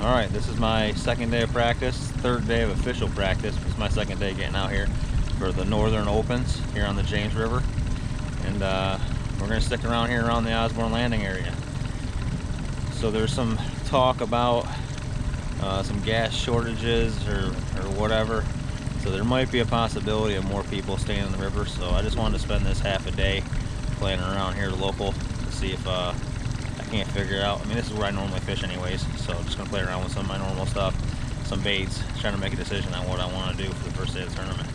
Alright, this is my second day of practice, third day of official practice. It's my second day getting out here for the Northern Opens here on the James River. And we're going to stick around here around the Osborne Landing area. So there's some talk about some gas shortages or whatever. So there might be a possibility of more people staying in the river. So I just wanted to spend this half a day playing around here local to see if I can't figure it out. I mean, this is where I normally fish anyways, so I'm just gonna play around with some of my normal stuff, some baits, trying to make a decision on what I want to do for the first day of the tournament,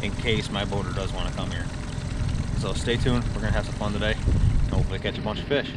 in case my boater does want to come here. So stay tuned, we're gonna have some fun today, and hopefully catch a bunch of fish.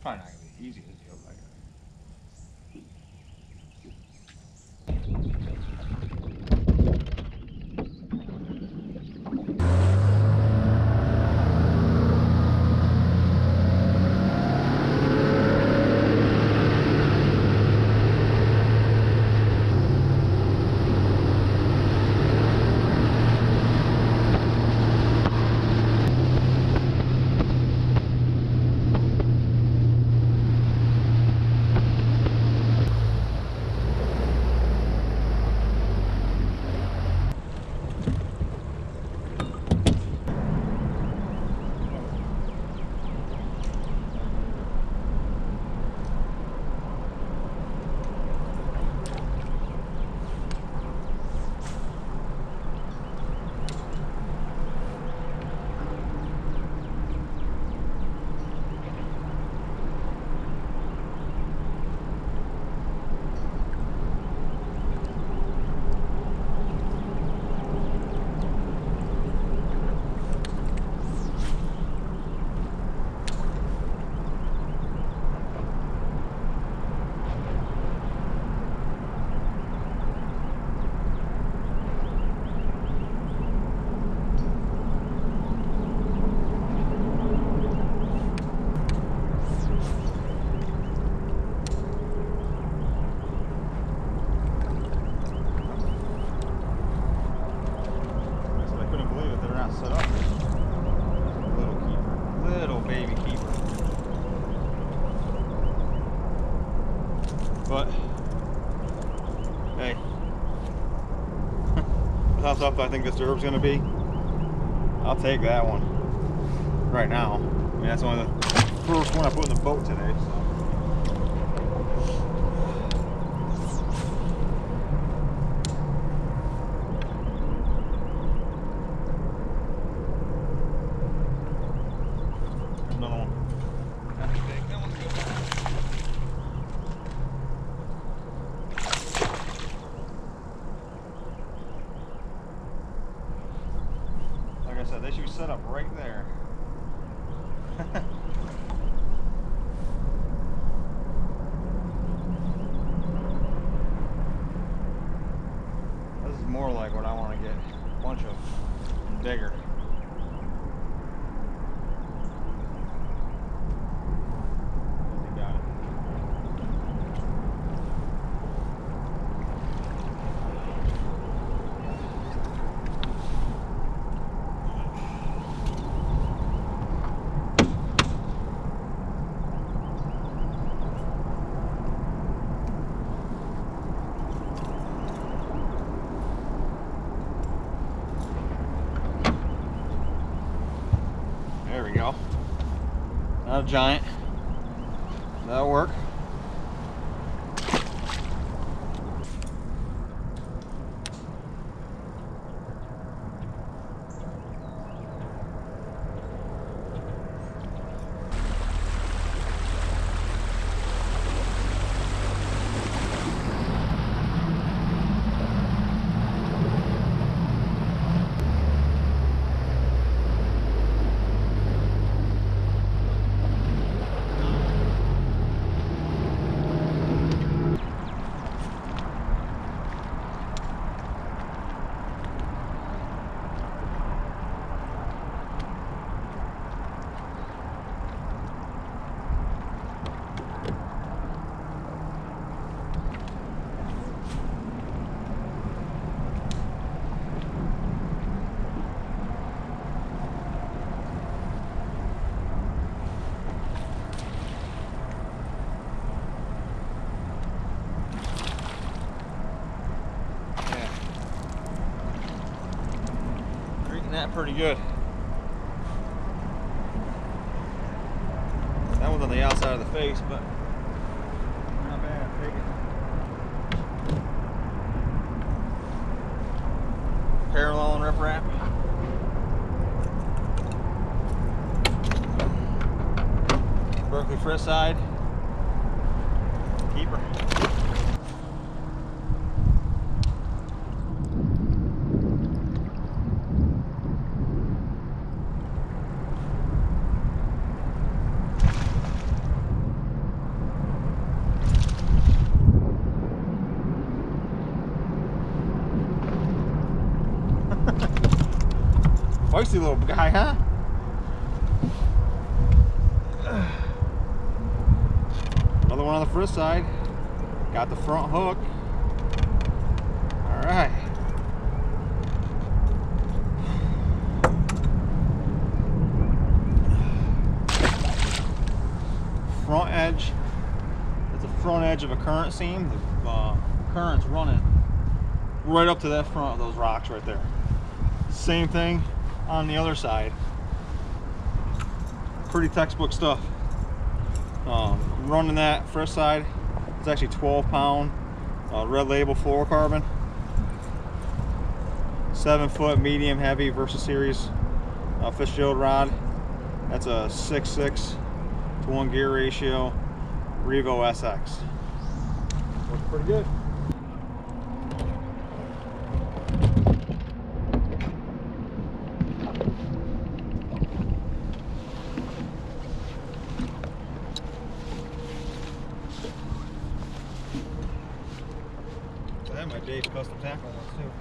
probably not gonna be easy to do. Like, set up. Little keeper. Little baby keeper. But hey, that's how tough I think this derb's gonna be. I'll take that one right now. I mean, that's only the first one I put in the boat today. So. Like I said, they should be set up right there. This is more like what I want to get a bunch of and bigger. There we go. Not a giant. That'll work. That pretty good. That one's on the outside of the face, but not bad. Take it. Parallel and rip wrap. Berkeley frit side. Keeper. Feisty little guy, huh? Another one on the first side. Got the front hook. All right. Front edge. It's the front edge of a current seam. The current's running right up to that front of those rocks right there. Same thing on the other side. Pretty textbook stuff. Running that first side. It's actually 12-pound red label fluorocarbon. 7-foot medium heavy Versa Series fish shield rod. That's a 6.6 to 1 gear ratio Revo SX. Looks pretty good. I have my Dave's custom tackle ones too.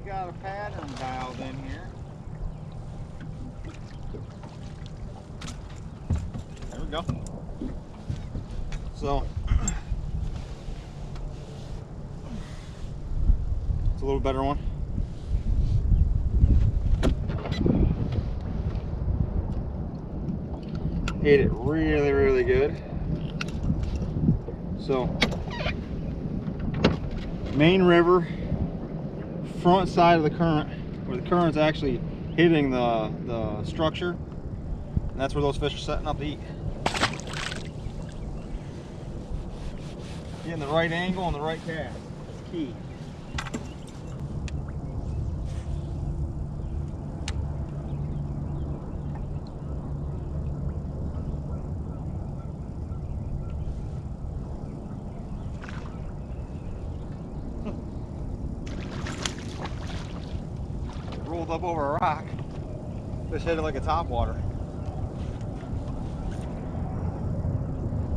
Got a pattern dialed in here. There we go. So it's a little better one. Hit it really, really good. So main river, front side of the current, where the current's actually hitting the structure, and that's where those fish are setting up to eat. Getting the right angle and the right cast, that's key. Rolled up over a rock. Fish hit it like a topwater.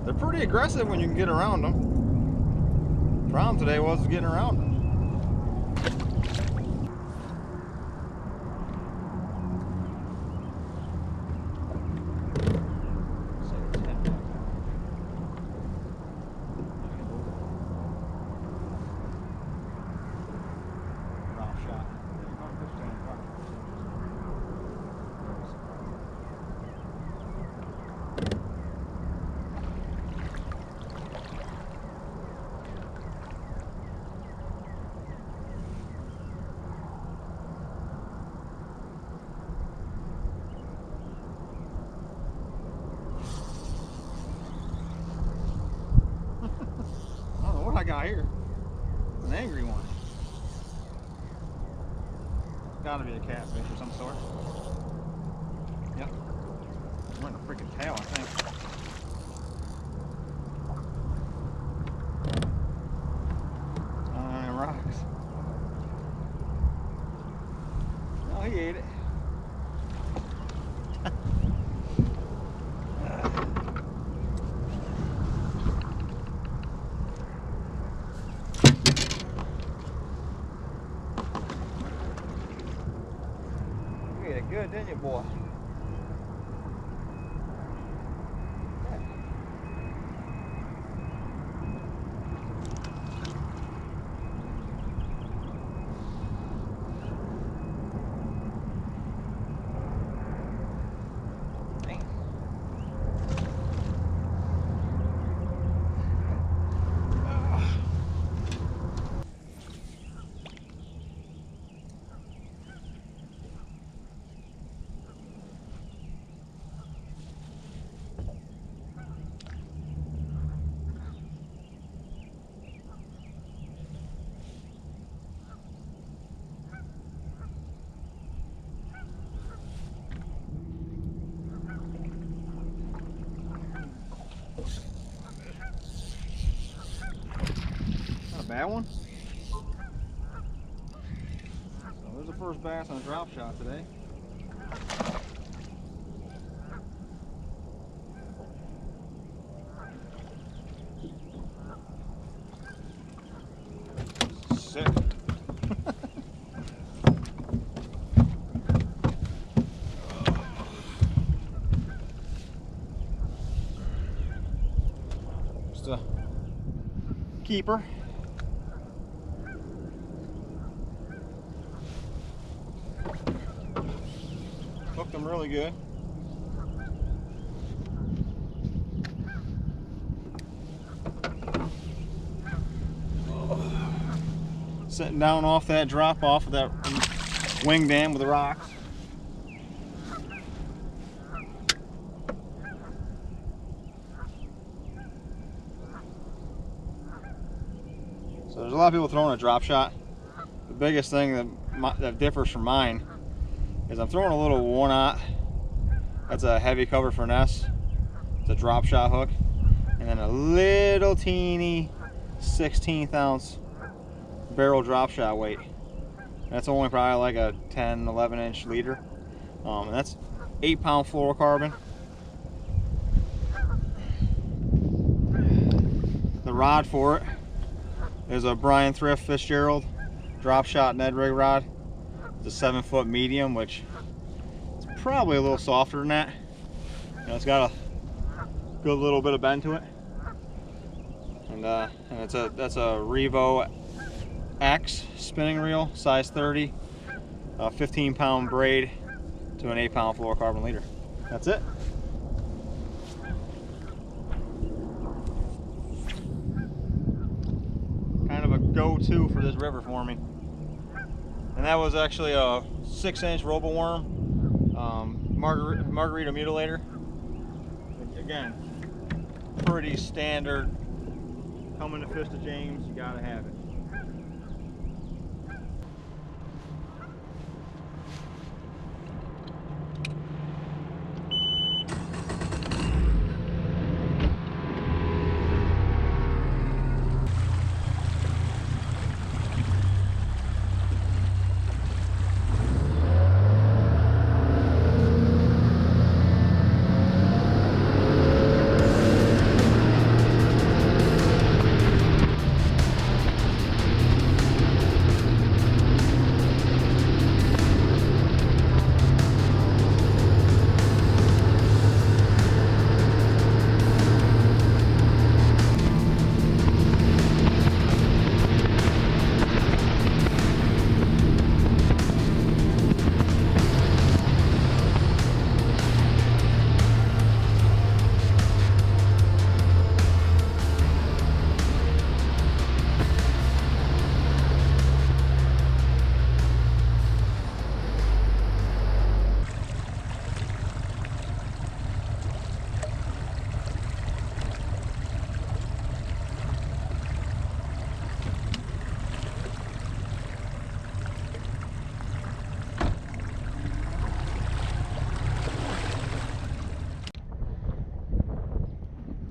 They're pretty aggressive when you can get around them. The problem today was getting around them. Dropshot. I don't know what I got here. An angry one. Gotta be a catfish of some sort. Yep. I'm running a freaking tail, I think. Rocks. Oh, he ate it. You ate it good, didn't you, boy? that one? So there's the first bass on a drop shot today. Sick. Just a keeper. Hooked them really good. Sitting down off that drop off of that wing dam with the rocks. So there's a lot of people throwing a drop shot. The biggest thing that differs from mine is I'm throwing a little 1/0. That's a heavy cover finesse. It's a drop shot hook, and then a little teeny 1/16 ounce barrel drop shot weight. That's only probably like a 10-11 inch leader, and that's 8-pound fluorocarbon. The rod for it is a Brian Thrift Fitzgerald drop shot Ned rig rod. It's a 7-foot medium, which is probably a little softer than that. You know, it's got a good little bit of bend to it, and that's a Revo X spinning reel, size 30, 15-pound braid to an 8-pound fluorocarbon leader. That's it. Kind of a go-to for this river for me. And that was actually a 6-inch roboworm margarita mutilator. Again, pretty standard. Coming to fish to James, you gotta have it.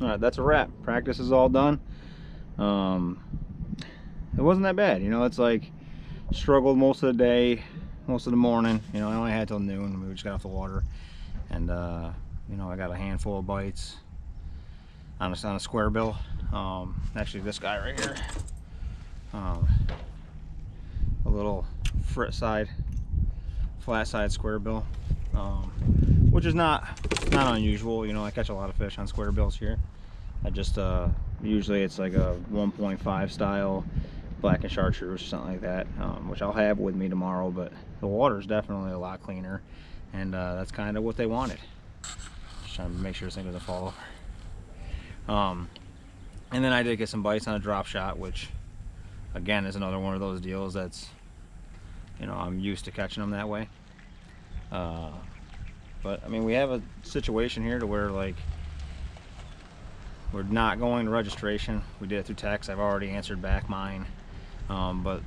Alright, that's a wrap. Practice is all done. It wasn't that bad, you know. It's like struggled most of the day, most of the morning. You know, I only had till noon. We just got off the water, and you know, I got a handful of bites on a square bill. Actually, this guy right here, a little flat side square bill, which is not unusual. You know, I catch a lot of fish on square bills here. I just usually it's like a 1.5 style black and chartreuse or something like that, which I'll have with me tomorrow. But the water's definitely a lot cleaner, and that's kind of what they wanted. Just trying to make sure this thing doesn't fall over. And then I did get some bites on a drop shot, which again is another one of those deals that's, you know, I'm used to catching them that way. But I mean, we have a situation here to where, like, we're not going to registration. We did it through text. I've already answered back mine, but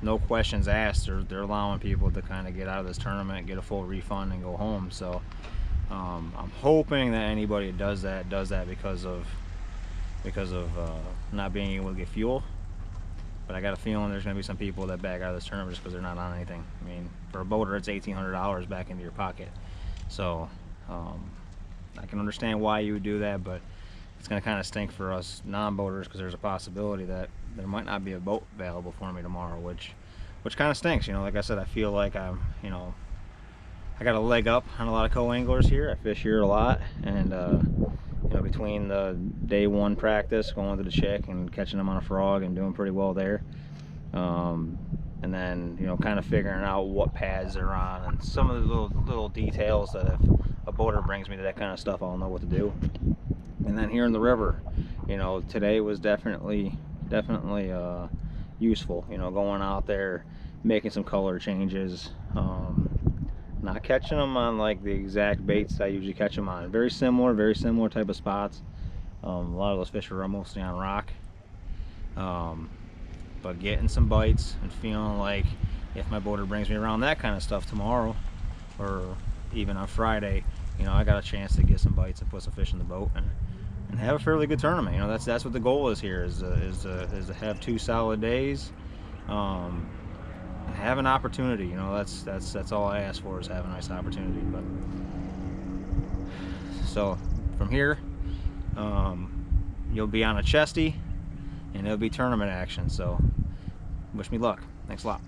no questions asked. They're allowing people to kind of get out of this tournament, get a full refund, and go home. So I'm hoping that anybody that does that because of not being able to get fuel. but I got a feeling there's going to be some people that back out of this tournament just because they're not on anything. I mean, for a boater, it's $1,800 back into your pocket. So I can understand why you would do that, but it's going to kind of stink for us non-boaters because there's a possibility that there might not be a boat available for me tomorrow, which kind of stinks. You know, like I said, I feel like I got a leg up on a lot of co-anglers here. I fish here a lot, and you know, between the day one practice, going to the chick and catching them on a frog and doing pretty well there, and then, you know, kind of figuring out what pads they're on and some of the little details that if a boater brings me to that kind of stuff, I'll know what to do. And then here in the river, you know, today was definitely useful. You know, going out there, making some color changes, not catching them on like the exact baits I usually catch them on. Very similar type of spots. A lot of those fish are mostly on rock, but getting some bites and feeling like if my boater brings me around that kind of stuff tomorrow or even on Friday, you know, I got a chance to get some bites and put some fish in the boat and have a fairly good tournament. You know, that's what the goal is here, is to have 2 solid days, and have an opportunity. You know, that's all I ask for, is have a nice opportunity. But so from here, you'll be on a chesty and it'll be tournament action. So wish me luck. Thanks a lot.